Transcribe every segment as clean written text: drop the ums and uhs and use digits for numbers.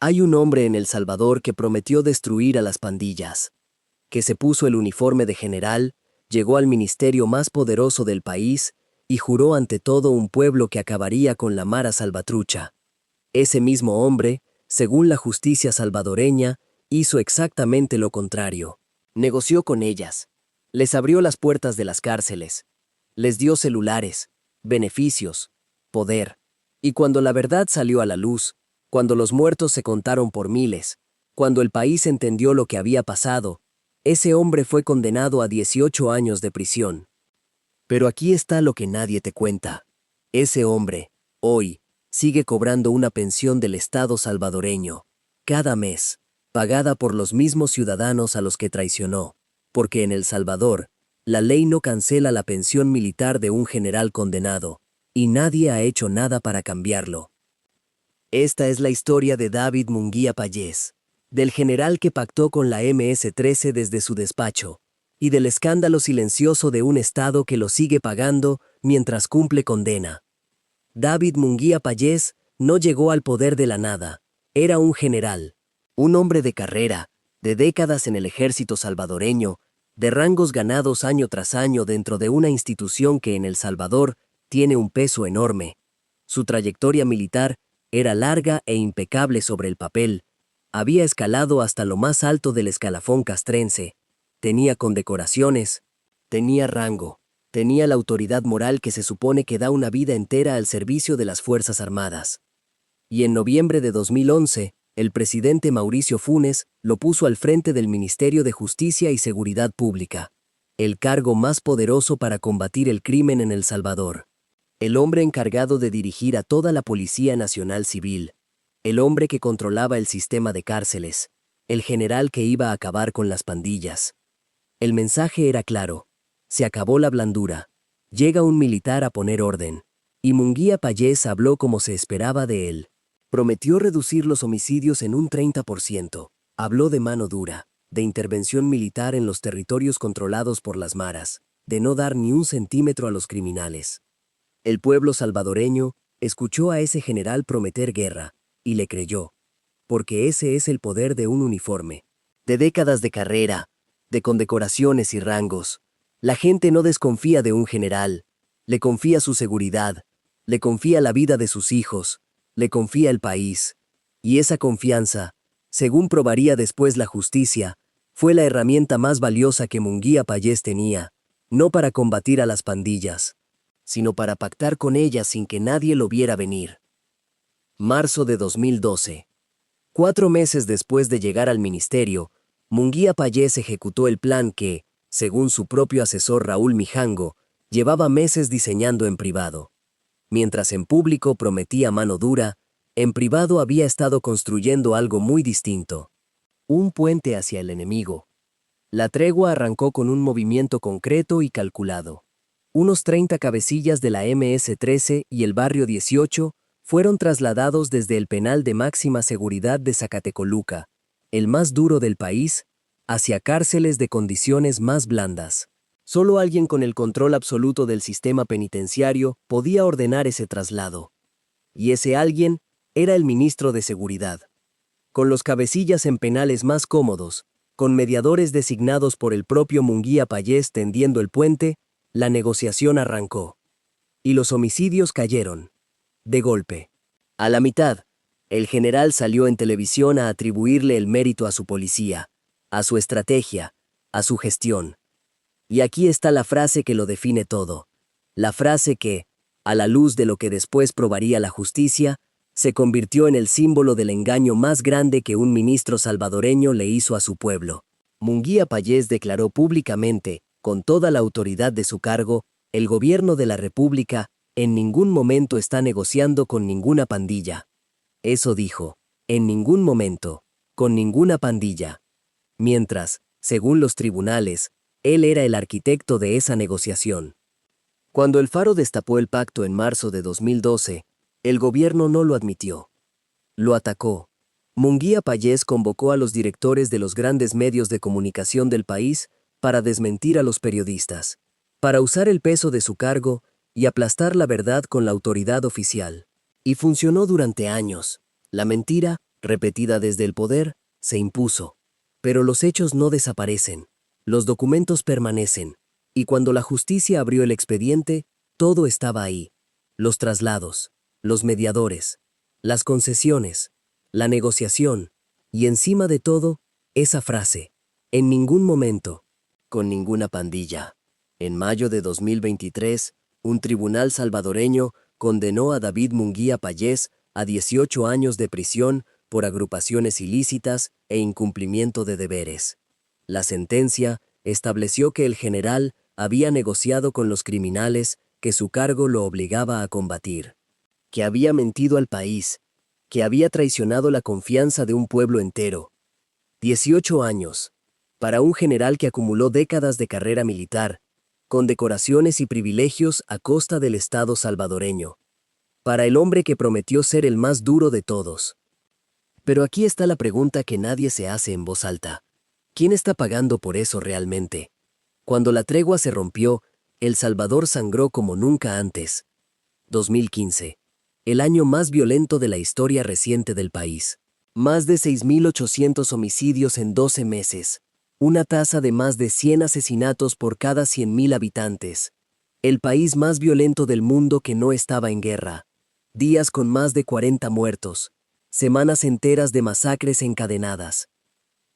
Hay un hombre en El Salvador que prometió destruir a las pandillas, que se puso el uniforme de general, llegó al ministerio más poderoso del país y juró ante todo un pueblo que acabaría con la Mara Salvatrucha. Ese mismo hombre, según la justicia salvadoreña, hizo exactamente lo contrario. Negoció con ellas, les abrió las puertas de las cárceles, les dio celulares, beneficios, poder. Y cuando la verdad salió a la luz, cuando los muertos se contaron por miles, cuando el país entendió lo que había pasado, ese hombre fue condenado a 18 años de prisión. Pero aquí está lo que nadie te cuenta. Ese hombre, hoy, sigue cobrando una pensión del Estado salvadoreño, cada mes, pagada por los mismos ciudadanos a los que traicionó, porque en El Salvador, la ley no cancela la pensión militar de un general condenado, y nadie ha hecho nada para cambiarlo. Esta es la historia de David Munguía Pallés, del general que pactó con la MS-13 desde su despacho, y del escándalo silencioso de un Estado que lo sigue pagando mientras cumple condena. David Munguía Pallés no llegó al poder de la nada, era un general, un hombre de carrera, de décadas en el ejército salvadoreño, de rangos ganados año tras año dentro de una institución que en El Salvador tiene un peso enorme. Su trayectoria militar era larga e impecable sobre el papel, había escalado hasta lo más alto del escalafón castrense, tenía condecoraciones, tenía rango, tenía la autoridad moral que se supone que da una vida entera al servicio de las Fuerzas Armadas. Y en noviembre de 2011, el presidente Mauricio Funes lo puso al frente del Ministerio de Justicia y Seguridad Pública, el cargo más poderoso para combatir el crimen en El Salvador. El hombre encargado de dirigir a toda la Policía Nacional Civil, el hombre que controlaba el sistema de cárceles, el general que iba a acabar con las pandillas. El mensaje era claro, se acabó la blandura, llega un militar a poner orden, y Munguía Pallés habló como se esperaba de él. Prometió reducir los homicidios en un 30%, habló de mano dura, de intervención militar en los territorios controlados por las maras, de no dar ni un centímetro a los criminales. El pueblo salvadoreño escuchó a ese general prometer guerra, y le creyó, porque ese es el poder de un uniforme, de décadas de carrera, de condecoraciones y rangos. La gente no desconfía de un general, le confía su seguridad, le confía la vida de sus hijos, le confía el país, y esa confianza, según probaría después la justicia, fue la herramienta más valiosa que Munguía Pallés tenía, no para combatir a las pandillas, sino para pactar con ellas sin que nadie lo viera venir. Marzo de 2012. 4 meses después de llegar al ministerio, Munguía Pallés ejecutó el plan que, según su propio asesor Raúl Mijango, llevaba meses diseñando en privado. Mientras en público prometía mano dura, en privado había estado construyendo algo muy distinto. Un puente hacia el enemigo. La tregua arrancó con un movimiento concreto y calculado. Unos 30 cabecillas de la MS-13 y el barrio 18 fueron trasladados desde el penal de máxima seguridad de Zacatecoluca, el más duro del país, hacia cárceles de condiciones más blandas. Solo alguien con el control absoluto del sistema penitenciario podía ordenar ese traslado. Y ese alguien era el ministro de Seguridad. Con los cabecillas en penales más cómodos, con mediadores designados por el propio Munguía Pallés tendiendo el puente, la negociación arrancó. Y los homicidios cayeron. De golpe. A la mitad, el general salió en televisión a atribuirle el mérito a su policía, a su estrategia, a su gestión. Y aquí está la frase que lo define todo. La frase que, a la luz de lo que después probaría la justicia, se convirtió en el símbolo del engaño más grande que un ministro salvadoreño le hizo a su pueblo. Munguía Pallés declaró públicamente, con toda la autoridad de su cargo, el gobierno de la República en ningún momento está negociando con ninguna pandilla. Eso dijo, en ningún momento, con ninguna pandilla. Mientras, según los tribunales, él era el arquitecto de esa negociación. Cuando el Faro destapó el pacto en marzo de 2012, el gobierno no lo admitió. Lo atacó. Munguía Pallés convocó a los directores de los grandes medios de comunicación del país para desmentir a los periodistas, para usar el peso de su cargo y aplastar la verdad con la autoridad oficial. Y funcionó durante años. La mentira repetida desde el poder, se impuso. Pero los hechos no desaparecen, los documentos permanecen, y cuando la justicia abrió el expediente, todo estaba ahí. Los traslados, los mediadores, las concesiones, la negociación, y encima de todo, esa frase, en ningún momento, con ninguna pandilla. En mayo de 2023, un tribunal salvadoreño condenó a David Munguía Payés a 18 años de prisión por agrupaciones ilícitas e incumplimiento de deberes. La sentencia estableció que el general había negociado con los criminales que su cargo lo obligaba a combatir, que había mentido al país, que había traicionado la confianza de un pueblo entero. 18 años, para un general que acumuló décadas de carrera militar, condecoraciones y privilegios a costa del Estado salvadoreño, para el hombre que prometió ser el más duro de todos. Pero aquí está la pregunta que nadie se hace en voz alta. ¿Quién está pagando por eso realmente? Cuando la tregua se rompió, El Salvador sangró como nunca antes. 2015. El año más violento de la historia reciente del país. Más de 6.800 homicidios en 12 meses. Una tasa de más de 100 asesinatos por cada 100.000 habitantes. El país más violento del mundo que no estaba en guerra. Días con más de 40 muertos. Semanas enteras de masacres encadenadas.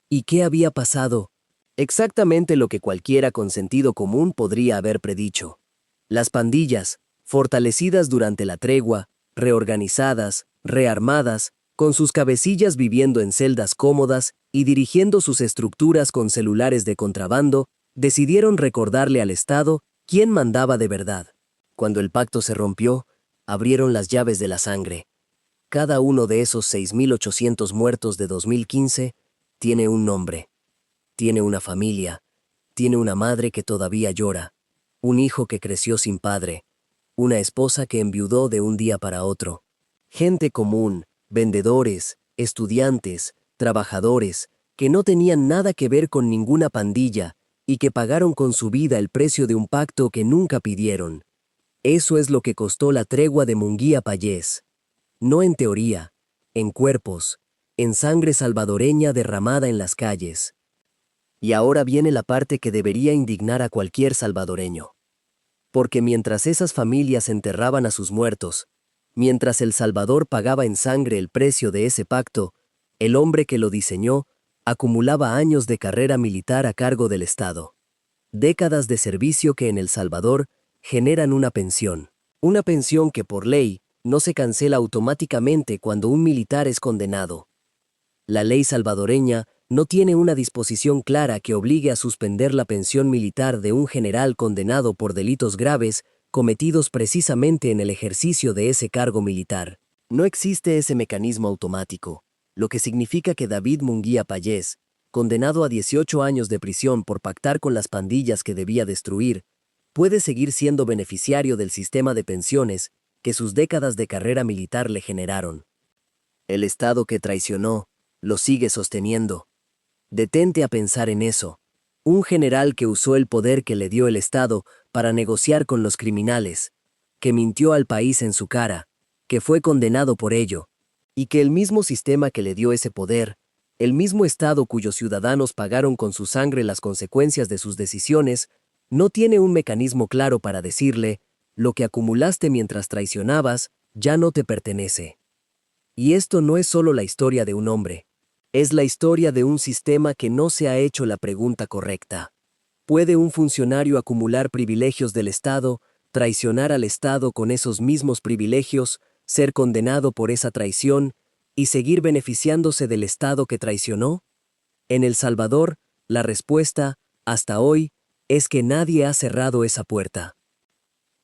¿Y qué había pasado? Exactamente lo que cualquiera con sentido común podría haber predicho. Las pandillas, fortalecidas durante la tregua, reorganizadas, rearmadas, con sus cabecillas viviendo en celdas cómodas y dirigiendo sus estructuras con celulares de contrabando, decidieron recordarle al Estado quién mandaba de verdad. Cuando el pacto se rompió, abrieron las llaves de la sangre. Cada uno de esos 6.800 muertos de 2015 tiene un nombre, tiene una familia, tiene una madre que todavía llora, un hijo que creció sin padre, una esposa que enviudó de un día para otro. Gente común, vendedores, estudiantes, trabajadores, que no tenían nada que ver con ninguna pandilla y que pagaron con su vida el precio de un pacto que nunca pidieron. Eso es lo que costó la tregua de Munguía Payés. No en teoría, en cuerpos, en sangre salvadoreña derramada en las calles. Y ahora viene la parte que debería indignar a cualquier salvadoreño. Porque mientras esas familias enterraban a sus muertos, mientras El Salvador pagaba en sangre el precio de ese pacto, el hombre que lo diseñó acumulaba años de carrera militar a cargo del Estado. Décadas de servicio que en El Salvador generan una pensión que por ley no se cancela automáticamente cuando un militar es condenado. La ley salvadoreña no tiene una disposición clara que obligue a suspender la pensión militar de un general condenado por delitos graves cometidos precisamente en el ejercicio de ese cargo militar. No existe ese mecanismo automático, lo que significa que David Munguía Payés, condenado a 18 años de prisión por pactar con las pandillas que debía destruir, puede seguir siendo beneficiario del sistema de pensiones que sus décadas de carrera militar le generaron. El Estado que traicionó lo sigue sosteniendo. Detente a pensar en eso. Un general que usó el poder que le dio el Estado para negociar con los criminales, que mintió al país en su cara, que fue condenado por ello, y que el mismo sistema que le dio ese poder, el mismo Estado cuyos ciudadanos pagaron con su sangre las consecuencias de sus decisiones, no tiene un mecanismo claro para decirle, lo que acumulaste mientras traicionabas ya no te pertenece. Y esto no es solo la historia de un hombre. Es la historia de un sistema que no se ha hecho la pregunta correcta. ¿Puede un funcionario acumular privilegios del Estado, traicionar al Estado con esos mismos privilegios, ser condenado por esa traición y seguir beneficiándose del Estado que traicionó? En El Salvador, la respuesta, hasta hoy, es que nadie ha cerrado esa puerta.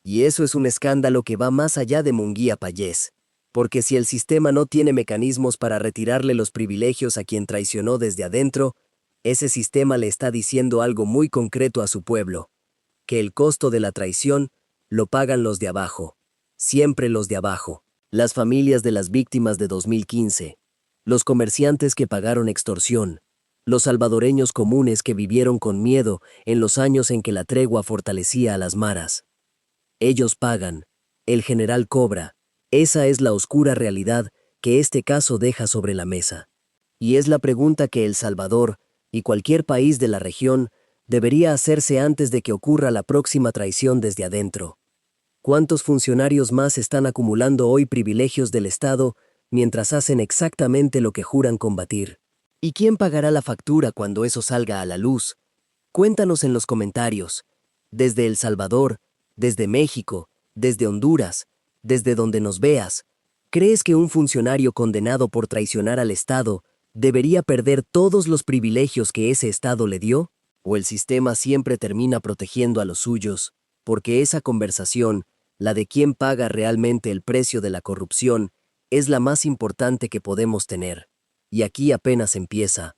Y eso es un escándalo que va más allá de Munguía Payés. Porque si el sistema no tiene mecanismos para retirarle los privilegios a quien traicionó desde adentro, ese sistema le está diciendo algo muy concreto a su pueblo, que el costo de la traición lo pagan los de abajo, siempre los de abajo, las familias de las víctimas de 2015, los comerciantes que pagaron extorsión, los salvadoreños comunes que vivieron con miedo en los años en que la tregua fortalecía a las maras. Ellos pagan, el general cobra. Esa es la oscura realidad que este caso deja sobre la mesa. Y es la pregunta que El Salvador, y cualquier país de la región, debería hacerse antes de que ocurra la próxima traición desde adentro. ¿Cuántos funcionarios más están acumulando hoy privilegios del Estado mientras hacen exactamente lo que juran combatir? ¿Y quién pagará la factura cuando eso salga a la luz? Cuéntanos en los comentarios. Desde El Salvador, desde México, desde Honduras, desde donde nos veas, ¿crees que un funcionario condenado por traicionar al Estado debería perder todos los privilegios que ese Estado le dio? ¿O el sistema siempre termina protegiendo a los suyos? Porque esa conversación, la de quién paga realmente el precio de la corrupción, es la más importante que podemos tener. Y aquí apenas empieza.